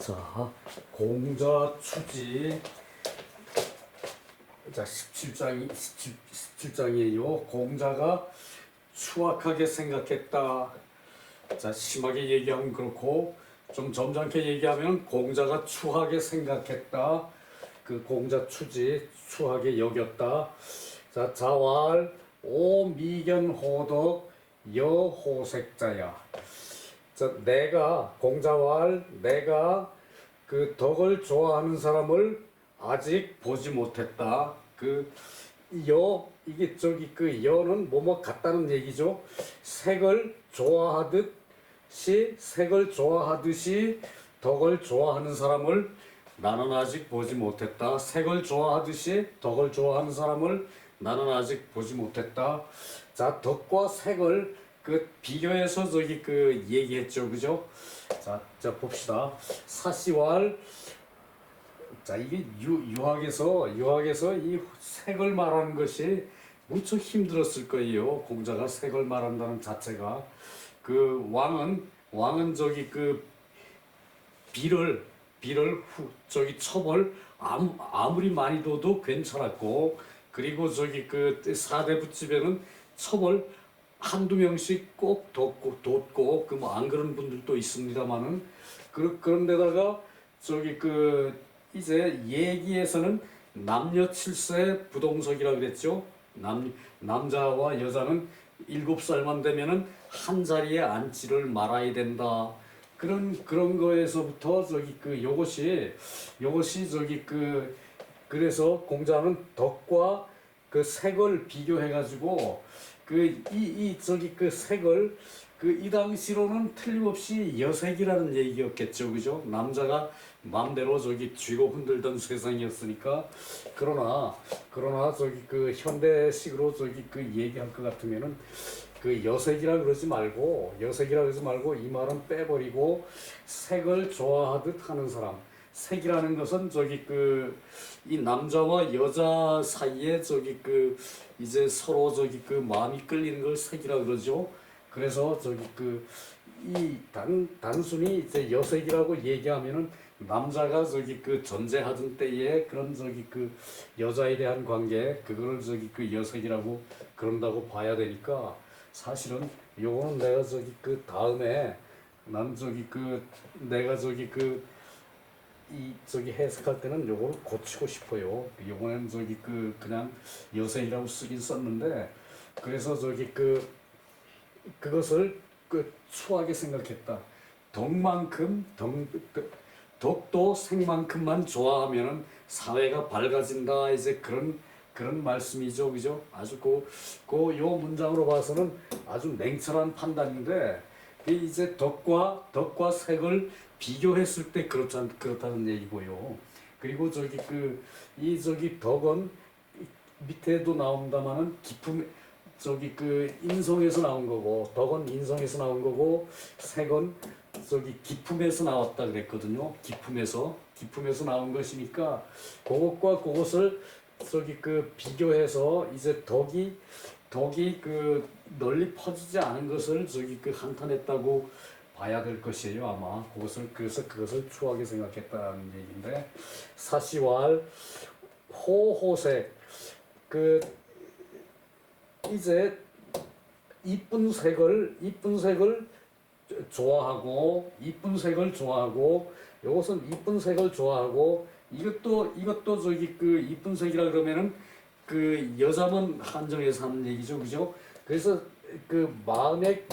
자, 공자 추지. 자, 17장이에요. 공자가 추악하게 생각했다. 자, 심하게 얘기하면 그렇고, 좀 점잖게 얘기하면 공자가 추하게 생각했다. 그 공자 추지, 추하게 여겼다. 자, 자왈, 오 미견호덕, 여호색자야. 자, 공자왈, 내가 그 덕을 좋아하는 사람을 아직 보지 못했다. 이게 여는 뭐뭐 같다는 얘기죠. 색을 좋아하듯이 덕을 좋아하는 사람을 나는 아직 보지 못했다. 색을 좋아하듯이 덕을 좋아하는 사람을 나는 아직 보지 못했다. 자, 덕과 색을 비교해서 얘기했죠. 그죠? 자, 봅시다. 사시왈. 자, 이게 유학에서 이 색을 말하는 것이 무척 힘들었을 거예요. 공자가 색을 말한다는 자체가. 왕은 비를 첩을 아무리 많이 둬도 괜찮았고, 그리고 사대부집에는 첩을 한두 명씩 꼭 뒀고, 안 그런 분들도 있습니다만은, 그런데다가, 이제 얘기에서는 남녀 7세 부동석이라고 그랬죠. 남자와 여자는 7살만 되면은 한 자리에 앉지를 말아야 된다. 그런 거에서부터 그래서 공자는 덕과 색을 비교해가지고 색을 이 당시로는 틀림없이 여색이라는 얘기였겠죠. 그죠? 남자가 마음대로 쥐고 흔들던 세상이었으니까. 그러나 현대식으로 얘기할 것 같으면은 여색이라 그러지 말고 이 말은 빼버리고 색을 좋아하듯 하는 사람. 색이라는 것은 이 남자와 여자 사이에 이제 서로 마음이 끌리는 걸 색이라 그러죠. 그래서 단순히 이제 여색이라고 얘기하면은 남자가 전제하던 때에 그런 여자에 대한 관계, 그거를 여색이라고 그런다고 봐야 되니까, 사실은 요거는 내가 다음에 나는 내가 해석할 때는 요거를 고치고 싶어요. 요거는 그냥 여색이라고 쓰긴 썼는데, 그래서 그것을 추하게 생각했다. 덕도 색만큼만 좋아하면은 사회가 밝아진다. 이제 그런 말씀이죠. 그죠? 아주 요 문장으로 봐서는 아주 냉철한 판단인데, 이제 덕과 색을 비교했을 때 그렇다는 얘기고요. 그리고 덕은 밑에도 나온다마는 인성에서 나온 거고, 덕은 인성에서 나온 거고, 색은 기품에서 나왔다 그랬거든요. 기품에서 나온 것이니까, 그것과 그것을 비교해서 이제 덕이 널리 퍼지지 않은 것을 한탄했다고 봐야 될 것이에요. 아마 그래서 그것을 추하게 생각했다는 얘기인데, 사시왈 호호색. 이제 이쁜 색을 좋아하고, 이것은 이쁜 색을 좋아하고, 이것도 이쁜 색이라 그러면은 여자만 한정해서 하는 얘기죠. 그죠? 그래서 마음에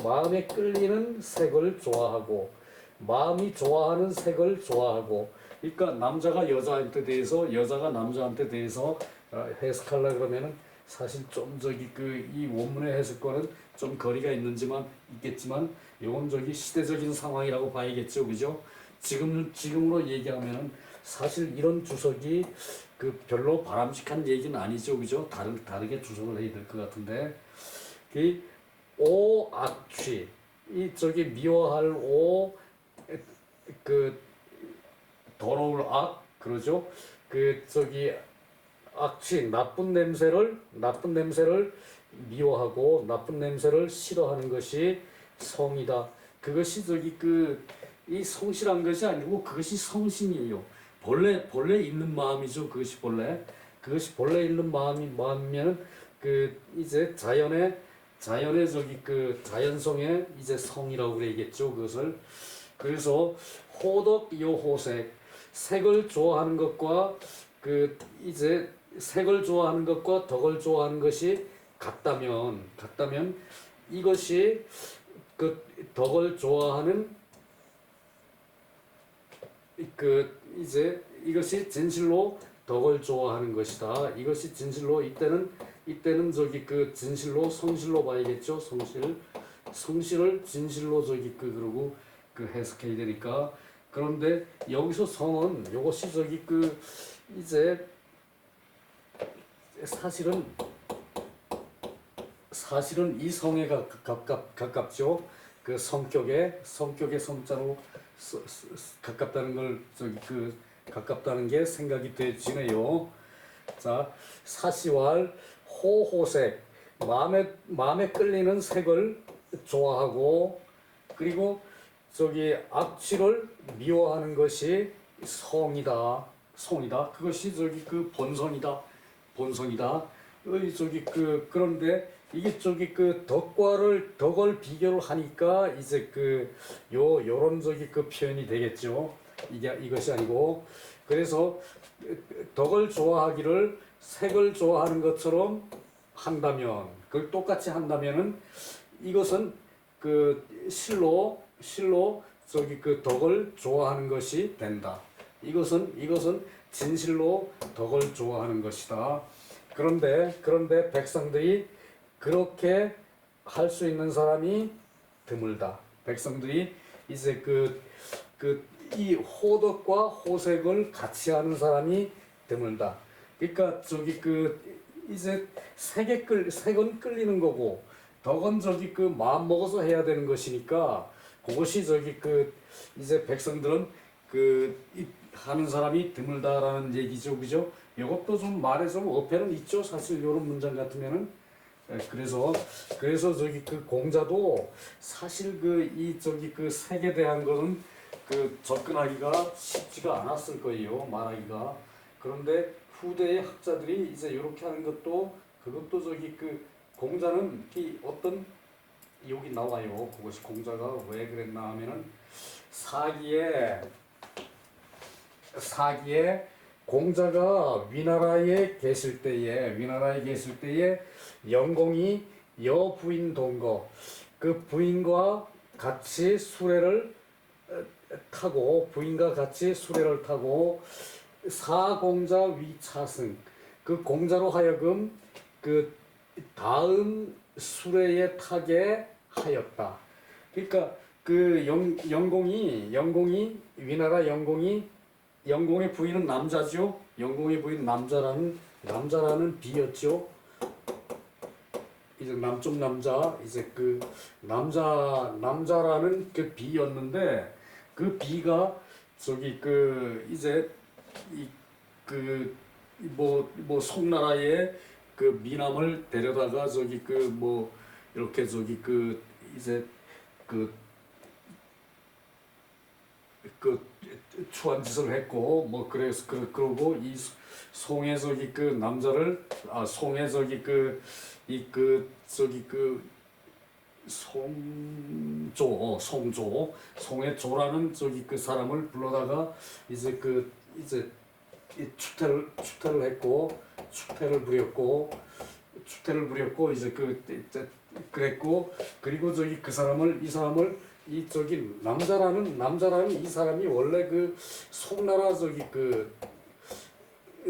끌리는 색을 좋아하고, 마음이 좋아하는 색을 좋아하고, 그러니까 남자가 여자한테 대해서, 여자가 남자한테 대해서 해석하려고 그러면은 사실 좀 이 원문의 해석과는 좀 거리가 있겠지만, 이건 시대적인 상황이라고 봐야겠죠. 그죠? 지금으로 얘기하면은 사실 이런 주석이 별로 바람직한 얘기는 아니죠. 그죠? 다르게 주석을 해야 될 것 같은데, 오악취, 미워할 더러울 악, 그러죠? 악취, 나쁜 냄새를 미워하고 나쁜 냄새를 싫어하는 것이 성이다. 그것이 이 성실한 것이 아니고 그것이 성심이에요. 본래 있는 마음이죠. 그것이 본래 있는 마음이면 그 이제 자연의 저기 그 자연성의 이제 성이라고 그래야겠죠. 그것을. 그래서 호덕 요호색, 색을 좋아하는 것과 그 이제 색을 좋아하는 것과 덕을 좋아하는 것이 같다면 이것이 그 덕을 좋아하는 그 이제 이것이 진실로 덕을 좋아하는 것이다. 이것이 진실로 이때는 저기 그 진실로 성실로 봐야겠죠. 성실을 진실로 저기 그 그러고 그 해석해야 되니까. 그런데 여기서 성은 요것이 저기 그 이제 사실은 이 성에 가깝죠. 그 성격의 성자로 가깝다는 걸 저기 그 가깝다는 게 생각이 되지네요. 자, 사시왈 호호색, 마음에 끌리는 색을 좋아하고, 그리고 저기 악취를 미워하는 것이 성이다. 그것이 저기 그 본성이다. 저기 그 그런데 이게 저기 그 덕을 비교를 하니까 이제 그 요런 저기 그 표현이 되겠죠. 이것이 아니고, 그래서 덕을 좋아하기를 색을 좋아하는 것처럼 한다면, 그걸 똑같이 한다면은 이것은 그 실로 저기 그 덕을 좋아하는 것이 된다. 이것은 진실로 덕을 좋아하는 것이다. 그런데 백성들이 그렇게 할 수 있는 사람이 드물다. 백성들이 이제 이 호덕과 호색을 같이 하는 사람이 드물다. 그러니까 저기 그 이제 색은 끌리는 거고, 덕은 저기 그 마음 먹어서 해야 되는 것이니까, 그것이 저기 그 이제 백성들은 하는 사람이 드물다라는 얘기죠. 그죠? 이것도 좀 말에 좀 어폐는 있죠. 사실 이런 문장 같으면은. 그래서 저기 그 공자도 사실 이 저기 그 색에 대한 것은 그 접근하기가 쉽지가 않았을 거예요. 말하기가. 그런데 후대의 학자들이 이제 이렇게 하는 그것도 저기 그 공자는 이 어떤 여기 나와요. 그것이 공자가 왜 그랬나 하면은 사기에 공자가 위나라에 계실 때에 영공이 여부인 동거, 그 부인과 같이 수레를 타고 사공자 위차승, 그 공자로 하여금 그 다음 수레에 타게 하였다. 그러니까 그 위나라 영공의 부인은 남자죠. 영공의 부인 남자라는 비였죠. 이제 남쪽 남자, 이제 그 남자라는 그 비였는데, 그 비가 저기 그 이제 뭐 송나라의 그 미남을 데려다가 저기 그 뭐 이렇게 저기 그 이제 그 추한 짓을 했고, 뭐 그래서 그러고 이 송의 저기 그 남자를 송의 저기 저기 그 송의 조라는 저기 그 사람을 불러다가 이제 축태를 했고, 축태를 부렸고 이제 그랬고, 그리고 저기 이 사람을 이 저기 남자라는 이 사람이 원래 그 송나라 저기 그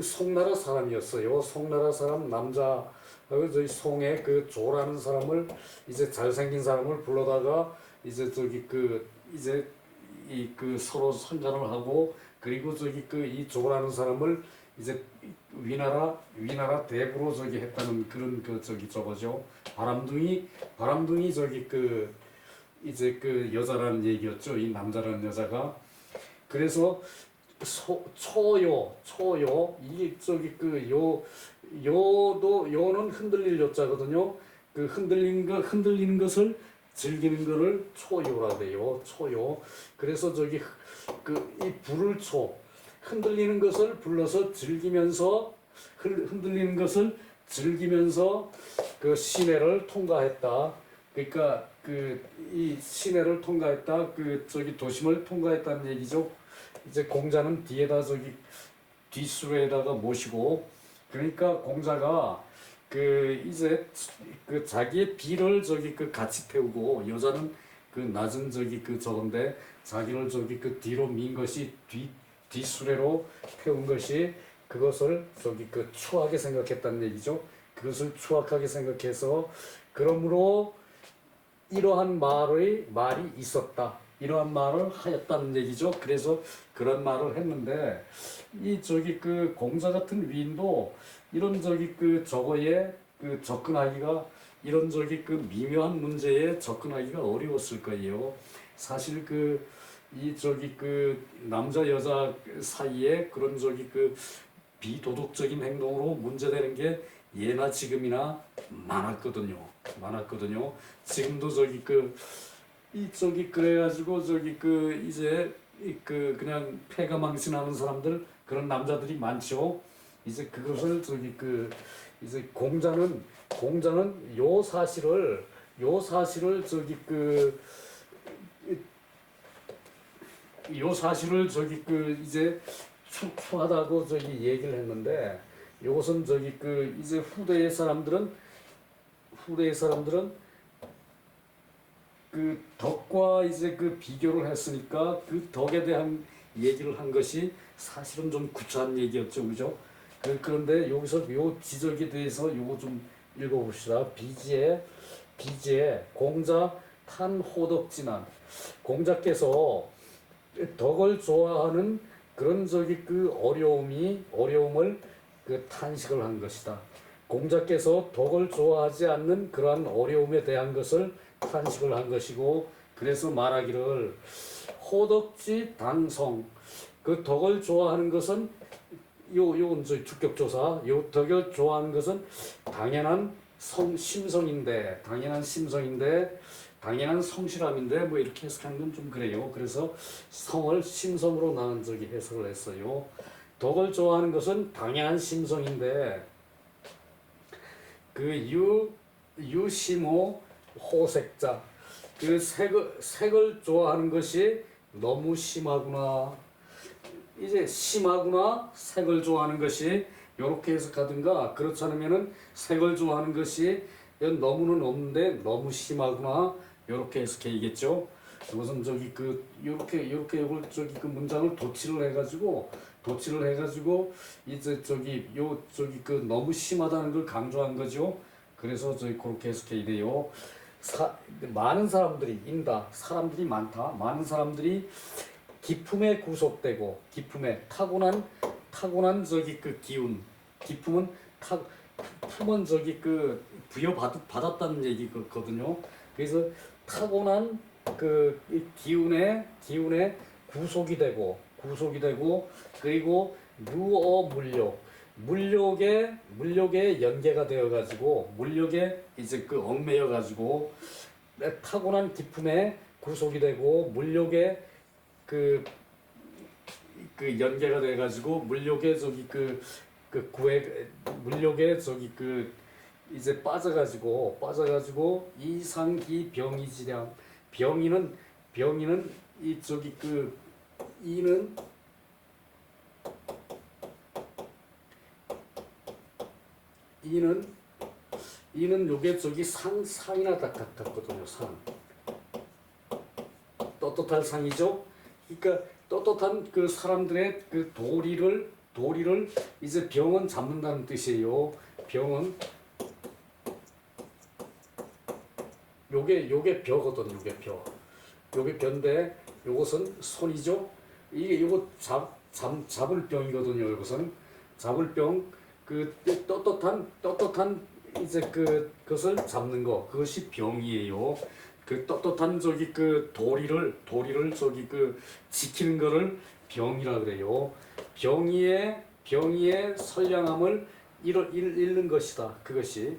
송나라 사람이었어요. 송나라 사람 남자, 저희 송의 그 조라는 사람을 이제 잘생긴 사람을 불러다가 이제 저기 그 이제 서로 선전을 하고, 그리고 저기 이 조라는 사람을 이제 위나라 대부로 저기 했다는 그런 저기 저거죠. 바람둥이 저기 이제 여자라는 얘기였죠. 이 남자라는 여자가. 그래서 초요 이게 저기 요는 흔들릴 요자거든요. 그 흔들리는 것을 즐기는 거를 초요라 그래요. 초요. 그래서 저기 그 이 불을 초 흔들리는 것을 불러서 즐기면서 흔들리는 것을 즐기면서 그 시내를 통과했다. 그러니까 그 이 시내를 통과했다. 그 저기 도심을 통과했다는 얘기죠. 이제 공자는 뒤에다 저기 뒷수로에다가 모시고 그러니까 공자가 그 이제 그 자기의 비를 저기 그 같이 태우고 여자는 그 낮은 저기 그 저건데 자기를 저기 그 뒤로 민 것이 뒷수레로 태운 것이 그것을 저기 그 추하게 생각했다는 얘기죠. 그것을 추악하게 생각해서 그러므로 이러한 말이 있었다. 이러한 말을 하였다는 얘기죠. 그래서 그런 말을 했는데 이 저기 그 공자 같은 위인도 이런 저기 그 저거에 그 접근하기가 이런 저기 그 미묘한 문제에 접근하기가 어려웠을 거예요. 사실 그 이 저기 그 남자 여자 사이에 그런 저기 그 비도덕적인 행동으로 문제되는 게 예나 지금이나 많았거든요. 지금도 저기 그 이 저기 그래가지고 저기 그 이제 그 그냥 패가 망신하는 사람들 그런 남자들이 많죠. 이제 그것을 저기 그 이제 공자는 요 사실을 저기 그 요 사실을 저기 그 이제 추하다고 저기 얘기를 했는데 이것은 저기 그 이제 후대의 사람들은 그 덕과 이제 그 비교를 했으니까 그 덕에 대한 얘기를 한 것이 사실은 좀 구차한 얘기였죠, 그죠? 그런데 여기서 요 지적에 대해서 요거 좀 읽어봅시다. 비지에 공자 탄호덕진한 공자께서 덕을 좋아하는 그런 저기 그 어려움을 그 탄식을 한 것이다. 공자께서 덕을 좋아하지 않는 그러한 어려움에 대한 것을 탄식을 한 것이고 그래서 말하기를 호덕지 단성 그 덕을 좋아하는 것은 요건 저 주격조사 요 덕을 좋아하는 것은 당연한 심성인데 당연한 성실함인데 뭐 이렇게 해석하는 건 좀 그래요. 그래서 성을 심성으로 나눈 적이 해석을 했어요. 덕을 좋아하는 것은 당연한 심성인데 그 유심호 호색자 그 색을 좋아하는 것이 너무 심하구나. 이제 심하구나 색을 좋아하는 것이 요렇게 해석하든가 그렇지 않으면은 색을 좋아하는 것이 너무는 없는데 너무 심하구나 요렇게 해석해야겠죠. 이것은 저기 그 요렇게 이걸 저기 그 문장을 도치를 해가지고 이제 저기 그 너무 심하다는 걸 강조한 거죠. 그래서 저기 그렇게 해석해야 돼요. 많은 사람들이 사람들이 많다. 많은 사람들이 기품에 구속되고 기품에 타고난 저기 그 기운 기품은 품은 저기 그 부여받았다는 얘기거든요. 그래서 타고난 그 기운에 구속이 되고 그리고 물욕에 연계가 되어 가지고 물욕에 이제 그 얽매여 가지고 타고난 기품에 구속이 되고 물욕에 그 연계가 돼 가지고 물욕에 저기 물욕에 저기 그 이제 빠져가지고 이상기 병이지량 병이는 이 저기 그 이는 요게 저기 상이나 같거든요. 상 떳떳할 상이죠. 그러니까 떳떳한 그 사람들의 그 도리를 이제 병은 잡는다는 뜻이에요. 병은 요게 벼거든. 요게 벼인데 요것은 손이죠. 이게 요거 잡을 병이거든요. 요것은 잡을 병. 그 떳떳한 이제 그것을 잡는 거 그것이 병이에요. 그 떳떳한 저기 그 도리를 저기 그 지키는 거를 병이라 그래요. 병이의 선량함을 잃는 것이다. 그것이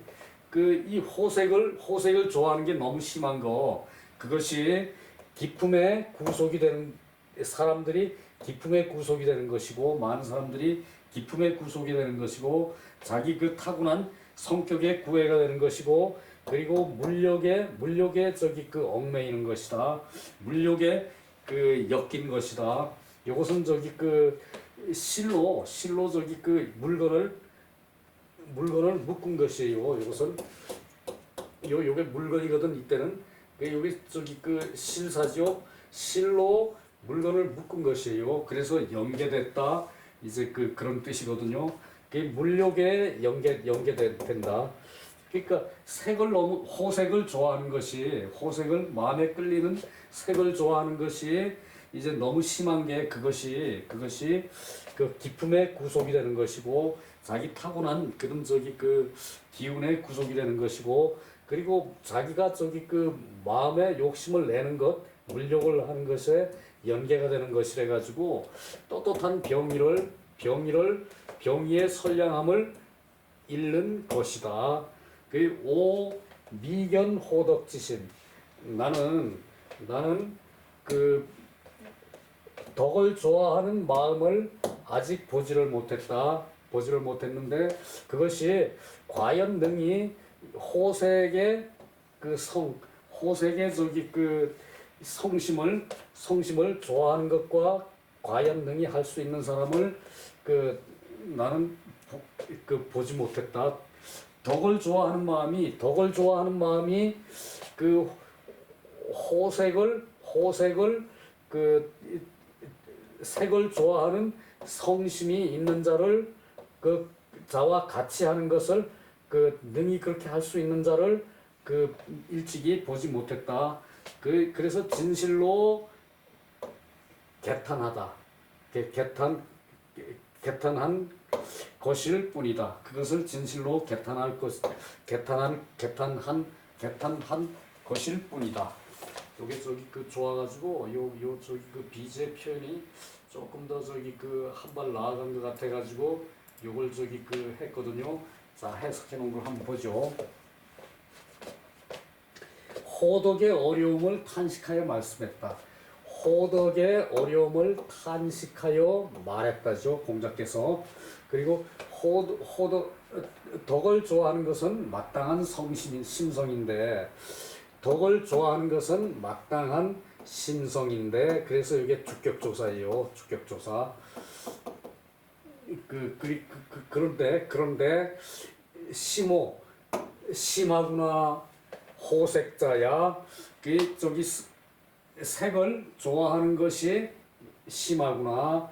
이 호색을 좋아하는 게 너무 심한 거, 그것이 기품에 구속이 되는 사람들이 기품에 구속이 되는 것이고, 많은 사람들이 기품에 구속이 되는 것이고, 자기 그 타고난 성격의 구애가 되는 것이고, 그리고 물욕에 저기 그 얽매이는 것이다. 물욕에 그 엮인 것이다. 이것은 저기 그 실로 저기 그 물건을 묶은 것이에요. 이것은 요게 물건이거든. 이때는 요게 저기 그 실사죠. 실로 물건을 묶은 것이에요. 그래서 연계됐다. 이제 그런 뜻이거든요. 물욕에 연계된다. 그러니까 호색을 좋아하는 것이, 호색을 마음에 끌리는 색을 좋아하는 것이 이제 너무 심한 게 그것이 그 기품의 구속이 되는 것이고, 자기 타고난 그런 저기 그 기운의 구속이 되는 것이고, 그리고 자기가 저기 그 마음의 욕심을 내는 것, 물욕을 하는 것에 연계가 되는 것이라 가지고 떳떳한 병의의 선량함을 잃는 것이다. 그 미견 호덕지심. 나는 그 덕을 좋아하는 마음을 아직 보지를 못했는데, 그것이 과연 능히 호색의 저기 그 성심을 좋아하는 것과 과연 능히 할 수 있는 사람을 나는 보지 못했다. 덕을 좋아하는 마음이 그 호색을 그 색을 좋아하는 성심이 있는 자를 그 자와 같이 하는 것을 능히 그렇게 할 수 있는 자를 일찍이 보지 못했다. 그래서 진실로 개탄하다. 개탄한 것일 뿐이다. 그것을 진실로 개탄한 것일 뿐이다. 요게 저기 좋아가지고 요 저기 비제 표현이 조금 더 저기 한 발 나아간 것 같아가지고 요걸 저기 했거든요. 자, 해석해 놓은 걸 한번 보죠. 호덕의 어려움을 탄식하여 말씀했다. 호덕의 어려움을 탄식하여 말했다죠, 공자께서. 그리고 덕을 좋아하는 것은 마땅한 심성인데, 덕을 좋아하는 것은 마땅한 심성인데, 그래서 이게 주격조사예요. 주격조사. 그런데 심하구나, 호색자야. 저기 색을 좋아하는 것이 심하구나,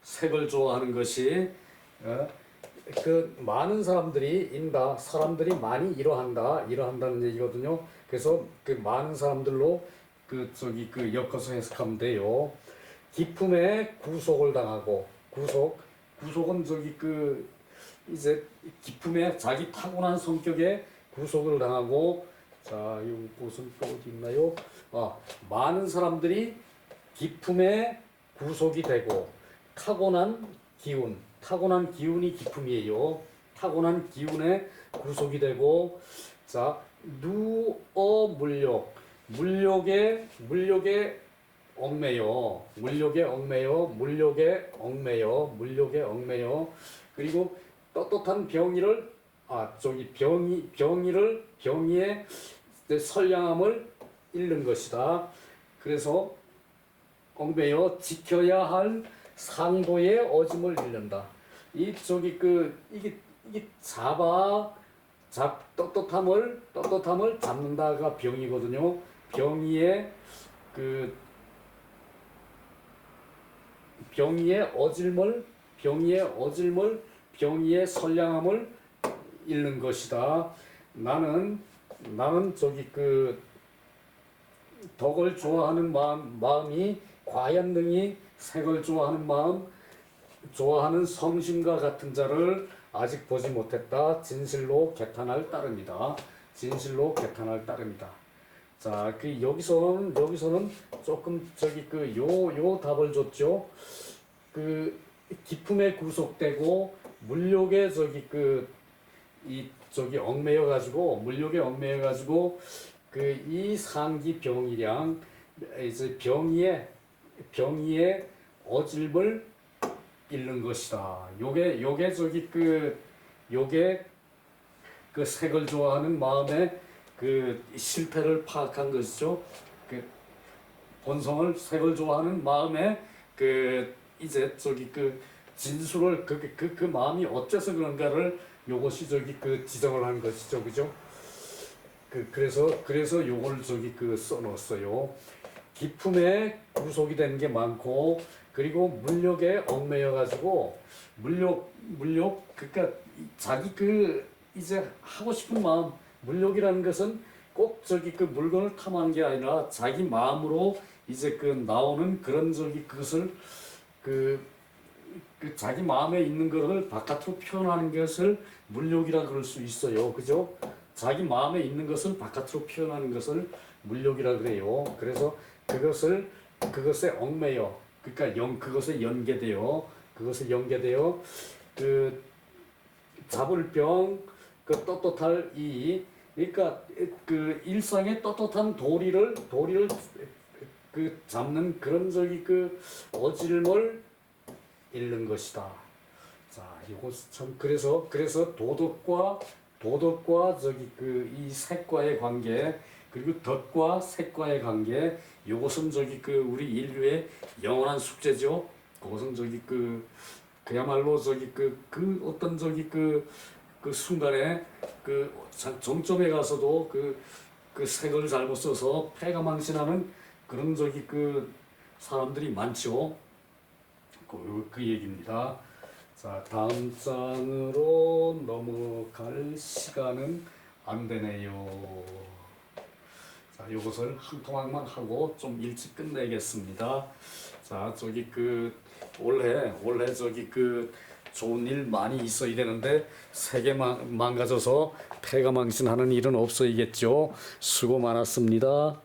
색을 좋아하는 것이. 많은 사람들이 사람들이 이러한다는 얘기거든요. 그래서 많은 사람들로 엮어서 해석하면 돼요. 기품에 구속을 당하고, 구속은 이제 기품에 자기 타고난 성격에 구속을 당하고. 자, 이것은 또 어디 있나요? 많은 사람들이 기품에 구속이 되고, 타고난 기운이 기품이에요. 타고난 기운에 구속이 되고. 자, 물욕에 얽매여. 그리고 떳떳한 병의의 선량함을 잃는 것이다. 그래서 얽매여 지켜야 할 상도의 어짐을 잃는다. 이게 떳떳함을 잡는다가 병이거든요. 병의의 병의의 선량함을 잃는 것이다. 나는 덕을 좋아하는 마음이 과연 능히 색을 좋아하는 성심과 같은 자를 아직 보지 못했다. 진실로 개탄할 따름이다. 자, 여기서는 조금 요 답을 줬죠. 기품에 구속되고 물욕에 저기 얽매여 가지고 물욕에 얽매여 가지고 그 이 상기 병이랑 이제 병이의 어질을 잃는 것이다. 요게 저기 요게 그 색을 좋아하는 마음의 그 실패를 파악한 것이죠. 그 본성을 색을 좋아하는 마음의 그 이제 저기 그 진술을 그 마음이 어째서 그런가를 요것이 저기 그 지정을 한 것이죠, 그죠? 그래서 요걸 저기 그 써놓았어요. 기품에 구속이 된 게 많고 그리고 물욕에 얽매여 가지고 물욕 그러니까 자기 그 이제 하고 싶은 마음 물욕이라는 것은 꼭 저기 그 물건을 탐하는 게 아니라 자기 마음으로 이제 그 나오는 그런 저기 그것을 그 자기 마음에 있는 것을 바깥으로 표현하는 것을 물욕이라 그럴 수 있어요. 그죠? 자기 마음에 있는 것을 바깥으로 표현하는 것을 물욕이라 그래요. 그래서 그것에 얽매여 그러니까 그것에 연계되어 그 잡을 병 그 떳떳할 이 그러니까 그 일상의 떳떳한 도리를 그 잡는 그런 저기 그 어질을 잃는 것이다. 자, 이거 참 그래서 도덕과 저기 그 이 색과의 관계 그리고 덕과 색과의 관계 이것은 저기 그 우리 인류의 영원한 숙제죠. 그것은 저기 그야말로 저기 그 어떤 저기 그 순간에 그 정점에 가서도 그 색을 잘못 써서 패가 망신하는 그런 저기 그 사람들이 많죠. 그 얘기입니다. 자, 다음 장으로 넘어갈 시간은 안 되네요. 자, 이것을 한 토막만 하고 좀 일찍 끝내겠습니다. 자, 저기 올해 저기 좋은 일 많이 있어야 되는데 세계 망가져서 폐가 망신하는 일은 없어야겠죠. 수고 많았습니다.